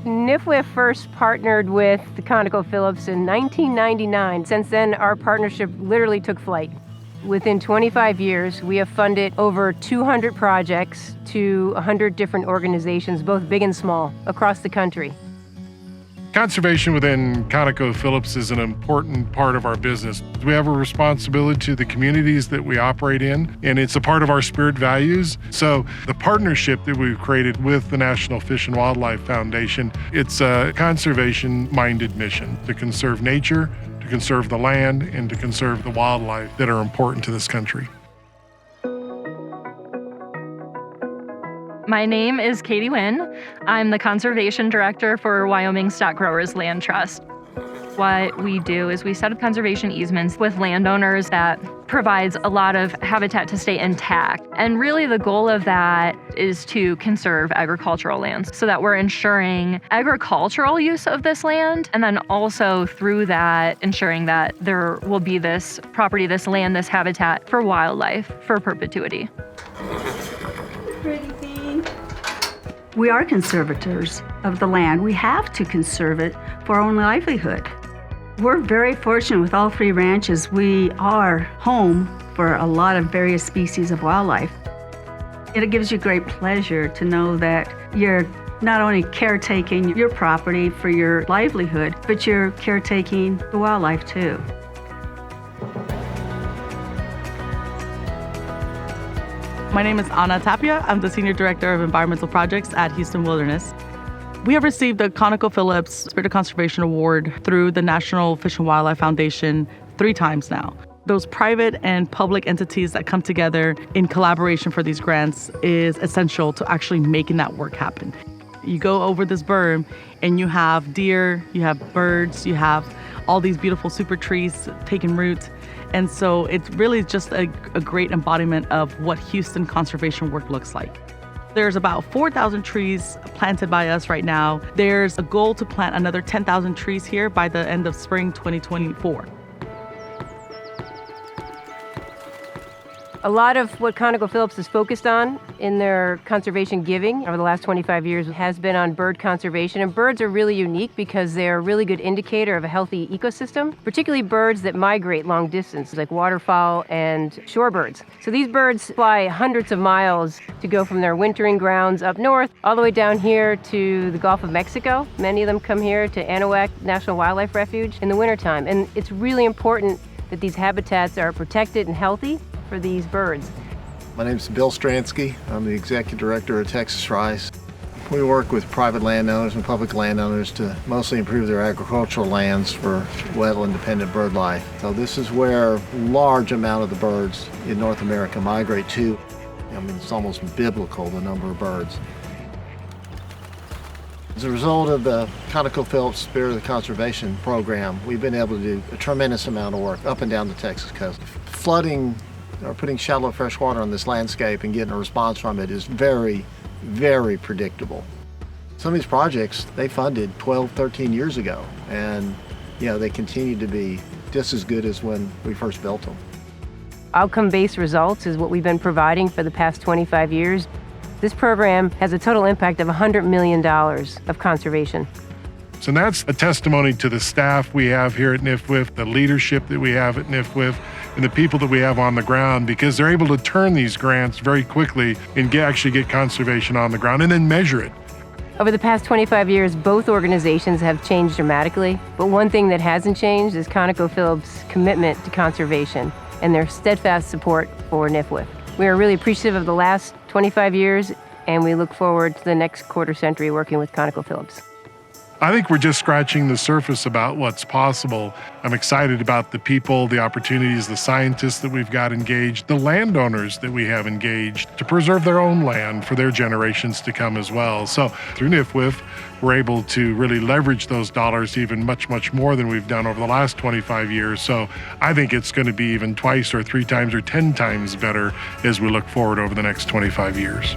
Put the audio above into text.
NFWF first partnered with the ConocoPhillips in 1999. Since then, our partnership literally took flight. Within 25 years, we have funded over 200 projects to 100 different organizations, both big and small, across the country. Conservation within ConocoPhillips is an important part of our business. We have a responsibility to the communities that we operate in, and it's a part of our spirit values. So the partnership that we've created with the National Fish and Wildlife Foundation, it's a conservation-minded mission to conserve nature, to conserve the land, and to conserve the wildlife that are important to this country. My name is Katie Wynn. I'm the Conservation Director for Wyoming Stock Growers Land Trust. What we do is we set up conservation easements with landowners that provides a lot of habitat to stay intact. And really the goal of that is to conserve agricultural lands so that we're ensuring agricultural use of this land, and then also through that ensuring that there will be this property, this land, this habitat for wildlife for perpetuity. We are conservators of the land. We have to conserve it for our own livelihood. We're very fortunate with all three ranches. We are home for a lot of various species of wildlife. It gives you great pleasure to know that you're not only caretaking your property for your livelihood, but you're caretaking the wildlife too. My name is Ana Tapia. I'm the Senior Director of Environmental Projects at Houston Wilderness. We have received the ConocoPhillips Spirit of Conservation Award through the National Fish and Wildlife Foundation 3 times now. Those private and public entities that come together in collaboration for these grants is essential to actually making that work happen. You go over this berm and you have deer, you have birds, you have all these beautiful super trees taking root. And so it's really just a great embodiment of what Houston conservation work looks like. There's about 4,000 trees planted by us right now. There's a goal to plant another 10,000 trees here by the end of spring 2024. A lot of what ConocoPhillips is focused on in their conservation giving over the last 25 years has been on bird conservation. And birds are really unique because they're a really good indicator of a healthy ecosystem, particularly birds that migrate long distance, like waterfowl and shorebirds. So these birds fly hundreds of miles to go from their wintering grounds up north all the way down here to the Gulf of Mexico. Many of them come here to Anahuac National Wildlife Refuge in the wintertime. And it's really important that these habitats are protected and healthy for these birds. My name is Bill Stransky. I'm the Executive Director of Texas Rice. We work with private landowners and public landowners to mostly improve their agricultural lands for well-independent bird life. So this is where a large amount of the birds in North America migrate to. I mean, it's almost biblical, the number of birds. As a result of the ConocoPhillips Spirit of Conservation program, we've been able to do a tremendous amount of work up and down the Texas coast. Flooding or putting shallow fresh water on this landscape and getting a response from it is very, very predictable. Some of these projects they funded 12, 13 years ago, and they continue to be just as good as when we first built them. Outcome-based results is what we've been providing for the past 25 years. This program has a total impact of $100 million of conservation. So that's a testimony to the staff we have here at NFWF, the leadership that we have at NFWF, and the people that we have on the ground, because they're able to turn these grants very quickly and actually get conservation on the ground and then measure it. Over the past 25 years, both organizations have changed dramatically, but one thing that hasn't changed is ConocoPhillips' commitment to conservation and their steadfast support for NFWF. We are really appreciative of the last 25 years, and we look forward to the next quarter century working with ConocoPhillips. I think we're just scratching the surface about what's possible. I'm excited about the people, the opportunities, the scientists that we've got engaged, the landowners that we have engaged to preserve their own land for their generations to come as well. So through NFWF, we're able to really leverage those dollars even much, much more than we've done over the last 25 years. So I think it's going to be even twice or 3 times or 10 times better as we look forward over the next 25 years.